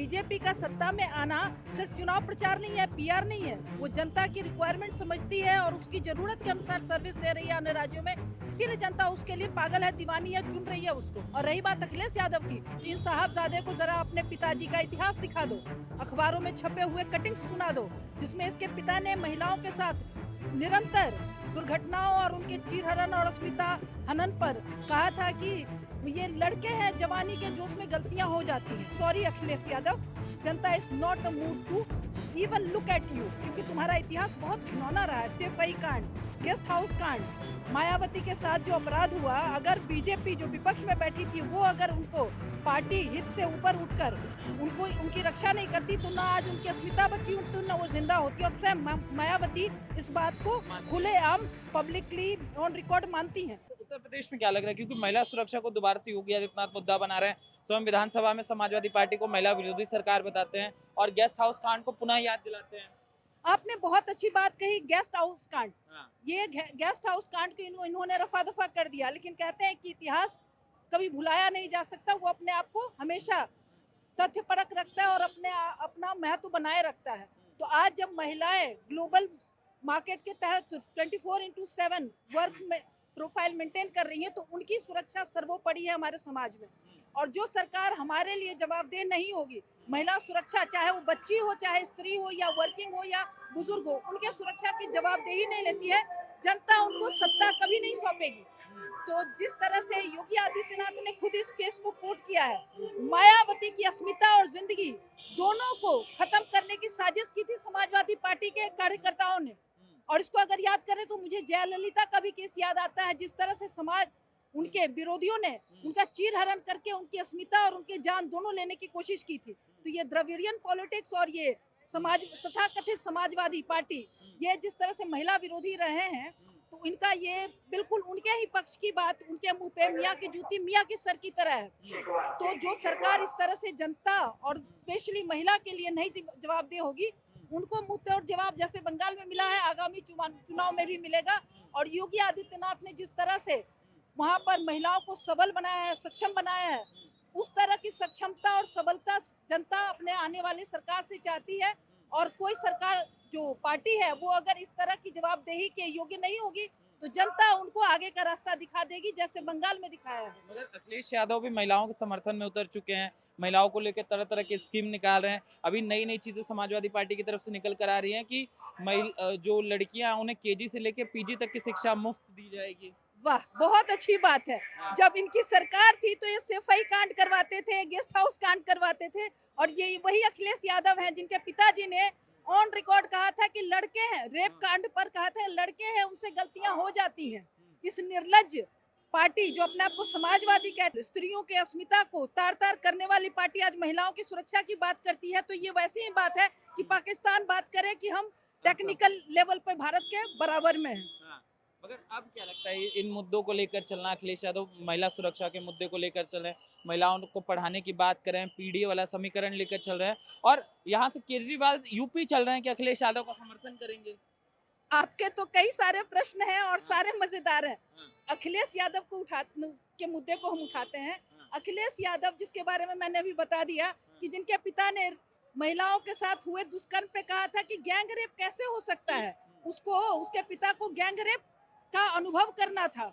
BJP का सत्ता में आना सिर्फ चुनाव प्रचार नहीं है, पीआर नहीं है। वो जनता की रिक्वायरमेंट समझती है और उसकी जरूरत के अनुसार सर्विस दे रही है अन्य राज्यों में। इसीलिए जनता उसके लिए पागल है, दीवानी है, चुन रही है उसको। और रही बात अखिलेश यादव की, तो इन साहबजादे को जरा अपने पिताजी का इतिहास दिखा दो, अखबारों में छपे हुए कटिंग्स सुना दो, जिसमें इसके पिता ने महिलाओं के साथ निरंतर दुर्घटनाओं और उनके चीरहरण और अस्मिता हनन पर कहा था कि ये लड़के हैं, जवानी के जोश में गलतियां हो जाती हैं। सॉरी अखिलेश यादव, जनता is not a mood to even look at you, क्योंकि तुम्हारा इतिहास बहुत घिनौना रहा है। सेफई कांड, गेस्ट हाउस कांड, मायावती के साथ जो अपराध हुआ, अगर बीजेपी जो विपक्ष में बैठी थी वो अगर उनको पार्टी हित से ऊपर उठकर उनको उनकी रक्षा नहीं करती तो ना आज उनकी अस्मिता बची होती, ना वो जिंदा होती। और स्वयं मायावती इस बात को खुलेआम पब्लिकली ऑन रिकॉर्ड मानती हैं। उत्तर प्रदेश में क्या लग रहा है, क्योंकि महिला सुरक्षा को दोबारा से योगी आदित्यनाथ मुद्दा बना रहे हैं। स्वयं विधानसभा में समाजवादी पार्टी को महिला विरोधी सरकार बताते हैं और गेस्ट हाउस कांड को पुनः याद दिलाते हैं। आपने बहुत अच्छी बात कही, गेस्ट हाउस कांड। हाँ। ये गेस्ट हाउस कांड को इन्होंने रफा दफा कर दिया, लेकिन कहते हैं कि इतिहास कभी भुलाया नहीं जा सकता। वो अपने आप को हमेशा तथ्य परक रखता है और अपना महत्व बनाए रखता है। तो आज जब महिलाएं ग्लोबल मार्केट के तहत 24/7 वर्क में प्रोफाइल मेंटेन कर रही हैं, तो उनकी सुरक्षा सर्वोपरि है हमारे समाज में। और जो सरकार हमारे लिए जवाबदेह नहीं होगी, महिला सुरक्षा, चाहे वो बच्ची हो, चाहे स्त्री हो, या वर्किंग हो, या बुजुर्ग हो, उनके सुरक्षा की जवाबदेही नहीं लेती है, जनता उनको सत्ता कभी नहीं सौंपेगी। तो जिस तरह से योगी आदित्यनाथ ने खुद इस केस को कोर्ट किया है, मायावती की अस्मिता और जिंदगी दोनों को खत्म करने की साजिश की थी समाजवादी पार्टी के कार्यकर्ताओं ने। और इसको अगर याद करें तो मुझे जयललिता का भी केस याद आता है, जिस तरह से समाज उनके विरोधियों ने उनका चीरहरण करके उनकी अस्मिता और उनकी जान दोनों लेने की कोशिश की थी। तो ये द्रविडियन पॉलिटिक्स और ये समाज तथाकथित समाजवादी पार्टी ये जिस तरह से महिला विरोधी रहे हैं, तो इनका ये बिल्कुल उनके ही पक्ष की बात, उनके मुंह पे मियाँ की जूती मियाँ के सर की तरह है। तो जो सरकार इस तरह से जनता और स्पेशली महिला के लिए नहीं जवाबदेह होगी, उनको मुंहतोड़ जवाब जैसे बंगाल में मिला है, आगामी चुनाव में भी मिलेगा। और योगी आदित्यनाथ ने जिस तरह से वहां पर महिलाओं को सबल बनाया है, सक्षम बनाया है, उस तरह की सक्षमता और सबलता जनता अपने आने वाली सरकार से चाहती है। और कोई सरकार जो पार्टी है वो अगर इस तरह की जवाबदेही के योग्य नहीं होगी, तो जनता उनको आगे का रास्ता दिखा देगी, जैसे बंगाल में दिखाया है। मगर अखिलेश यादव भी महिलाओं के समर्थन में उतर चुके हैं, महिलाओं को लेकर तरह तरह की स्कीम निकाल रहे हैं। अभी नई नई चीजें समाजवादी पार्टी की तरफ से निकल कर आ रही हैं कि जो लड़कियां उन्हें केजी से लेकर पीजी तक की शिक्षा मुफ्त दी जाएगी। वाह, बहुत अच्छी बात है। जब इनकी सरकार थी तो ये सेफई कांड करवाते थे, गेस्ट हाउस कांड करवाते थे। और ये वही अखिलेश यादव हैं जिनके पिताजी ने ऑन रिकॉर्ड कहा था कि लड़के हैं, रेप कांड पर कहा था लड़के हैं, उनसे गलतियां हो जाती हैं। इस निर्लज्ज पार्टी जो अपने आप को समाजवादी कहती है, स्त्रियों के अस्मिता को तार तार करने वाली पार्टी आज महिलाओं की सुरक्षा की बात करती है। तो ये वैसी ही बात है कि पाकिस्तान बात करे कि हम टेक्निकल लेवल पर भारत के बराबर में हैं। मगर अब क्या लगता है इन मुद्दों को लेकर चलना, अखिलेश यादव महिला सुरक्षा के मुद्दे को लेकर चल रहे हैं, महिलाओं को पढ़ाने की बात करें, पीडीए वाला समीकरण लेकर चल रहे हैं, और यहाँ से केजरीवाल यूपी चल रहे हैं कि अखिलेश यादव का समर्थन करेंगे। आपके तो कई सारे प्रश्न हैं और सारे मजेदार हैं। अखिलेश यादव को के मुद्दे को हम उठाते हैं। अखिलेश यादव जिसके बारे में मैंने अभी बता दिया कि जिनके पिता ने महिलाओं के साथ हुए दुष्कर्म पे कहा था कि गैंग रेप कैसे हो सकता है, उसके पिता को गैंग रेप का अनुभव करना था।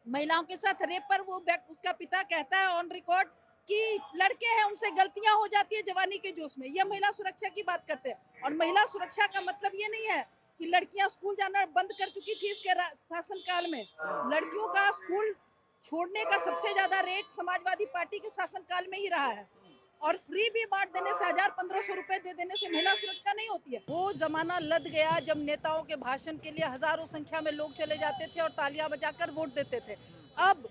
महिलाओं के साथ रेप पर उसका पिता कहता है ऑन रिकॉर्ड कि लड़के हैं, उनसे गलतियां हो जाती है जवानी के जोश में। ये महिला सुरक्षा की बात करते हैं। और महिला सुरक्षा का मतलब ये नहीं है कि लड़कियां स्कूल जाना बंद कर चुकी थी इसके शासनकाल में। लड़कियों का स्कूल छोड़ने का सबसे ज्यादा रेट समाजवादी पार्टी के शासनकाल में ही रहा है। और फ्री भी बांट देने से, 1000-1500 रुपए दे देने से महिला सुरक्षा नहीं होती है। वो जमाना लद गया जब नेताओं के भाषण के लिए हजारों संख्या में लोग चले जाते थे और तालियां बजाकर वोट देते थे। अब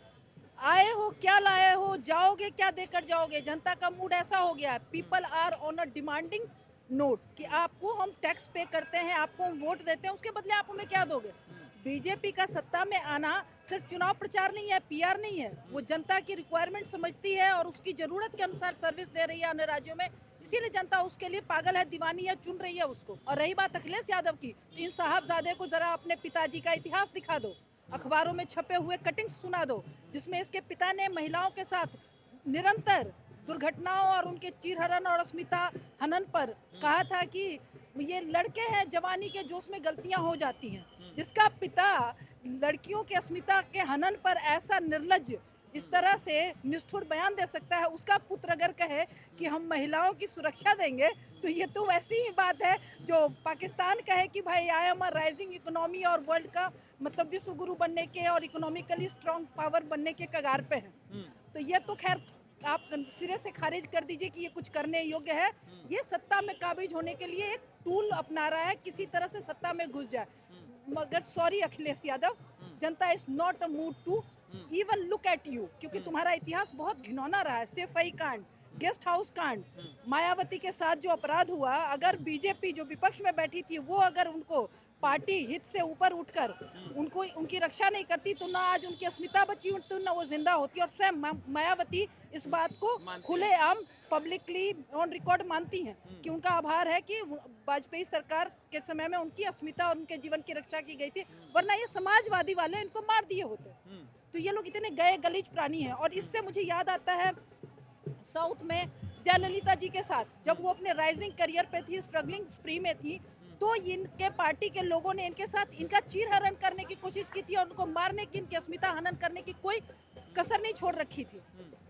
आए हो क्या लाए हो, जाओगे क्या देकर जाओगे। जनता का मूड ऐसा हो गया है, people are on a demanding note कि आपको हम टैक्स पे करते हैं, आपको हम वोट देते हैं, उसके बदले आप हमें क्या दोगे। बीजेपी का सत्ता में आना सिर्फ चुनाव प्रचार नहीं है, पीआर नहीं है। वो जनता की रिक्वायरमेंट समझती है और उसकी जरूरत के अनुसार सर्विस दे रही है अन्य राज्यों में। इसीलिए जनता उसके लिए पागल है, दीवानी है, चुन रही है उसको। और रही बात अखिलेश यादव की, तो इन साहबजादे को जरा अपने पिताजी का इतिहास दिखा दो, अखबारों में छपे हुए कटिंग्स सुना दो, जिसमें इसके पिता ने महिलाओं के साथ निरंतर दुर्घटनाओं और उनके चीरहरण और अस्मिता हनन पर कहा था कि ये लड़के हैं, जवानी के जोश में गलतियां हो जाती हैं। जिसका पिता लड़कियों के अस्मिता के हनन पर ऐसा निर्लज्ज इस तरह से निष्ठुर बयान दे सकता है, उसका पुत्र अगर कहे कि हम महिलाओं की सुरक्षा देंगे, तो ये तो वैसी ही बात है जो पाकिस्तान कहे कि भाई I am a rising economy और वर्ल्ड का मतलब विश्व गुरु बनने के और इकोनॉमिकली स्ट्रांग पावर बनने के कगार पे है। तो ये तो खैर आप सिरे से खारिज कर दीजिए कि ये कुछ करने योग्य है। ये सत्ता में काबिज होने के लिए एक टूल अपना रहा है, किसी तरह से सत्ता में घुस जाए। मगर सॉरी अखिलेश यादव, जनता is not a mood to even look at you, क्योंकि तुम्हारा इतिहास बहुत घिनौना रहा है। सफाई कांड, गेस्ट हाउस कांड, मायावती के साथ जो अपराध हुआ, अगर बीजेपी जो विपक्ष में बैठी थी वो अगर उनको पार्टी हित से ऊपर उठकर उनको उनकी रक्षा नहीं करती, तो ना आज उनकी अस्मिता बची होती, तो ना वो जिंदा होती। और स्वयं मायावती इस बात को खुलेआम पब्लिकली ऑन रिकॉर्ड मानती हैं कि उनका आभार है कि वाजपेयी सरकार के समय में उनकी अस्मिता और उनके जीवन की रक्षा की गई थी, वरना ये समाजवादी वाले इनको मार दिए होते। तो ये लोग इतने गए गलीज प्राणी हैं। और इससे मुझे याद आता है साउथ में जयललिता जी के साथ जब वो अपने राइजिंग करियर पे थी, स्ट्रगलिंग स्प्री में थी, तो इनके पार्टी के लोगों ने इनके साथ इनका चीरहरण करने की कोशिश की थी और उनको मारने की, इनकी अस्मिता हनन करने की कोई कसर नहीं छोड़ रखी थी।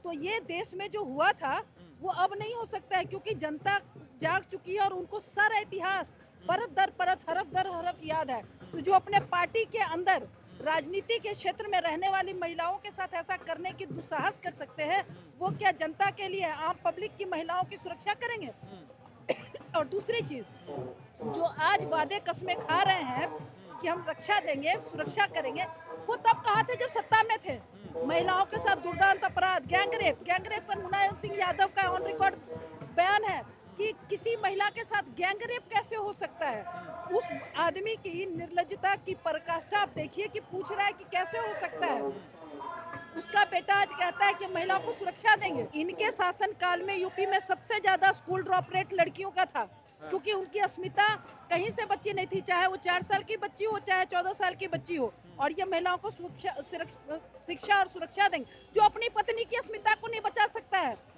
तो ये देश में जो हुआ था वो अब नहीं हो सकता है, क्योंकि जनता जाग चुकी है और उनको सारा इतिहास परत दर परत, हरफ दर हरफ याद है। तो जो अपने पार्टी के अंदर राजनीति के क्षेत्र में रहने वाली महिलाओं के साथ ऐसा करने की दुस्साहस कर सकते हैं, वो क्या जनता के लिए, आम पब्लिक की महिलाओं की सुरक्षा करेंगे? और दूसरी चीज, जो आज वादे कसमें खा रहे हैं कि हम रक्षा देंगे, सुरक्षा करेंगे, वो तब कहा थे जब सत्ता में थे। महिलाओं के साथ दुर्दांत अपराध, गैंगरेप पर मुलायम सिंह यादव का ऑन रिकॉर्ड बयान है कि किसी महिला के साथ गैंगरेप कैसे हो सकता है। उस आदमी की निर्लज्जता की पराकाष्ठा आप देखिए कि पूछ रहा है कि कैसे हो सकता है। उसका बेटा आज कहता है कि महिलाओं को सुरक्षा देंगे। इनके शासन काल में यूपी में सबसे ज्यादा स्कूल ड्रॉप रेट लड़कियों का था, क्योंकि उनकी अस्मिता कहीं से बच्ची नहीं थी, चाहे वो 4 साल की बच्ची हो, चाहे 14 साल की बच्ची हो। और ये महिलाओं को शिक्षा और सुरक्षा देंगे, जो अपनी पत्नी की अस्मिता को नहीं बचा सकता है।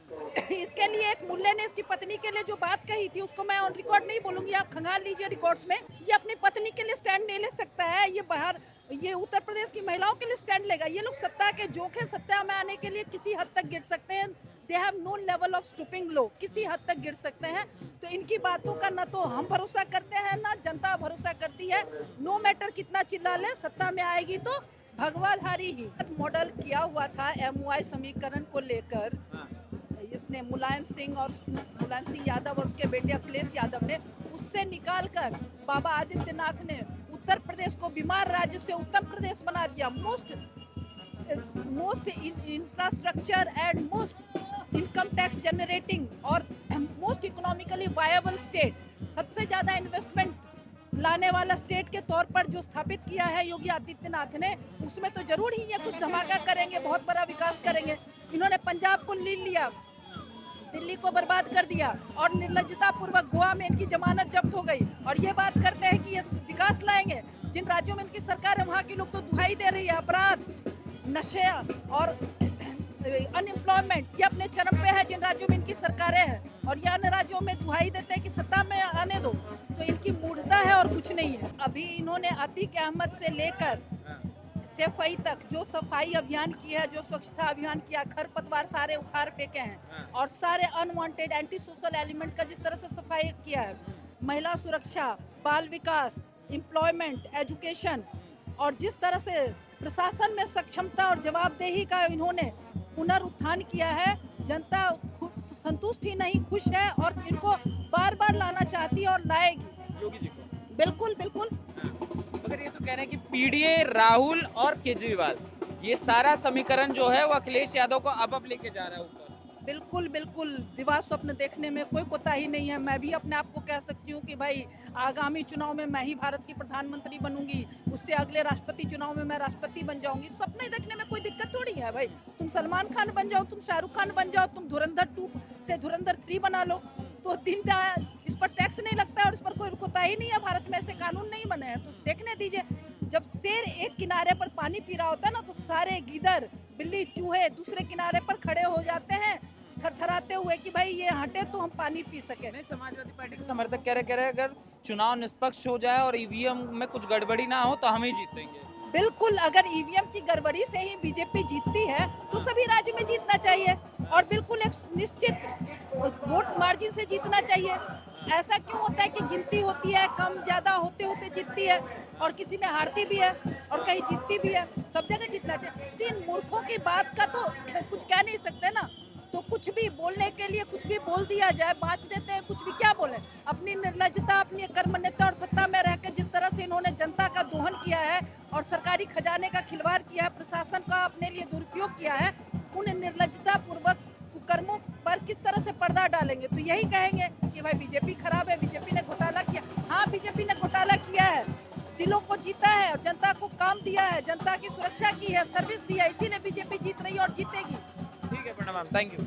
इसके लिए एक मुल्ले ने इसकी पत्नी के लिए जो बात कही थी, उसको मैं ऑन रिकॉर्ड नहीं बोलूंगी, आप खंगाल लीजिए रिकॉर्ड्स में। ये अपनी पत्नी के लिए स्टैंड नहीं ले सकता है, ये उत्तर प्रदेश की महिलाओं के लिए स्टैंड लेगा। ये लोग सत्ता के जोखे, सत्ता में आने के लिए किसी हद तक गिर सकते हैं। They have no level of stooping low, किसी हद तक गिर सकते हैं। तो इनकी बातों का ना तो हम भरोसा करते हैं, ना जनता भरोसा करती है। नो मैटर कितना चिल्ला ले, सत्ता में आएगी तो भगवाधारी ही। मॉडल किया हुआ था MOI समीकरण को लेकर, इसने मुलायम सिंह यादव और उसके बेटे अखिलेश यादव ने उससे निकालकर बाबा आदित्यनाथ ने उत्तर प्रदेश को बीमार राज्य से उत्तम प्रदेश बना दिया। Most infrastructure and most income tax generating और मोस्ट इकोनॉमिकली वायबल स्टेट, सबसे ज्यादा इन्वेस्टमेंट लाने वाला स्टेट के तौर पर जो स्थापित किया है योगी आदित्यनाथ ने, उसमें तो जरूर ही ये कुछ धमाका करेंगे, बहुत बड़ा विकास करेंगे। इन्होंने पंजाब को लीन लिया, दिल्ली को बर्बाद कर दिया और निर्लज्जता पूर्वक गोवा में इनकी जमानत जब्त हो गई। और ये बात करते हैं कि ये विकास लाएंगे। जिन राज्यों में इनकी सरकार है वहाँ के लोग तो दुहाई दे रही है। अपराध, नशे और अनएम्प्लॉयमेंट ये अपने चरम पे है जिन राज्यों में इनकी सरकारें हैं। और ये अन्य राज्यों में दुहाई देते हैं कि सत्ता में आने दो। तो इनकी मूढ़ता है और कुछ नहीं है। अभी इन्होंने अतीक अहमद से लेकर सफाई तक जो सफाई अभियान किया है, जो स्वच्छता अभियान किया, खरपतवार सारे उखाड़ फेंके हैं और सारे अनवांटेड एंटी सोशल एलिमेंट का जिस तरह से सफाई किया है, महिला सुरक्षा, बाल विकास, एम्प्लॉयमेंट, एजुकेशन, और जिस तरह से प्रशासन में सक्षमता और जवाबदेही का इन्होंने पुनरुत्थान किया है, जनता संतुष्ट ही नहीं, खुश है और इनको बार बार लाना चाहती है और लाएगी योगी जी को। बिल्कुल बिल्कुल। मगर ये तो कह रहे हैं कि पीडीए, राहुल और केजरीवाल, ये सारा समीकरण जो है वो अखिलेश यादव को अब लेके जा रहा है ऊपर। बिल्कुल बिल्कुल, विवाद स्वप्न देखने में कोई कोताही नहीं है। मैं भी अपने आप को कह सकती हूँ कि भाई आगामी चुनाव में मैं ही भारत की प्रधानमंत्री बनूंगी, उससे अगले राष्ट्रपति चुनाव में मैं राष्ट्रपति बन जाऊंगी। सपने देखने में कोई दिक्कत थोड़ी है भाई। तुम सलमान खान बन जाओ, तुम शाहरुख खान बन जाओ, तुम धुरंधर 2 से धुरंधर 3 बना लो, तो इस पर टैक्स नहीं लगता है और इस पर कोई कोताही नहीं है। भारत में ऐसे कानून नहीं बने हैं, तो देखने दीजिए। जब शेर एक किनारे पर पानी पी रहा होता है ना, तो सारे गीदड़, बिल्ली, चूहे दूसरे किनारे पर खड़े हो जाते हैं थरथराते हुए कि भाई ये हटे तो हम पानी पी सके। नहीं, समाजवादी पार्टी के समर्थक कह रहे अगर चुनाव निष्पक्ष हो जाए और ईवीएम में कुछ गड़बड़ी ना हो तो हम ही जीतेंगे। बिल्कुल, अगर ईवीएम की गड़बड़ी से ही बीजेपी जीतती है तो सभी राज्य में जीतना चाहिए और बिल्कुल एक निश्चित वोट मार्जिन से जीतना चाहिए। ऐसा क्यों होता है कि गिनती होती है, कम ज्यादा होते होते जीतती है और किसी में हारती भी है और कहीं जीतती भी है, सब जगह जीतना चाहिए। तो इन मूर्खों की बात का तो कुछ कह नहीं सकते ना, तो कुछ भी बोलने के लिए कुछ भी बोल दिया जाए, बाँच देते हैं, कुछ भी क्या बोले। अपनी निर्लज्जता, अपनी कर्मण्यता और सत्ता में रहकर जिस तरह से इन्होंने जनता का दोहन किया है और सरकारी खजाने का खिलवाड़ किया है, प्रशासन का अपने लिए दुरुपयोग किया है, उन निर्लज्जता पूर्वक कुकर्मों पर किस तरह से पर्दा डालेंगे। तो यही कहेंगे कि भाई बीजेपी खराब है, बीजेपी ने घोटाला किया। हाँ, बीजेपी ने घोटाला किया है, दिलों को जीता है और जनता को काम दिया है, जनता की सुरक्षा की है, सर्विस दी है, इसीलिए बीजेपी जीत रही है और जीतेगी। ठीक है प्रणव मैम, थैंक यू।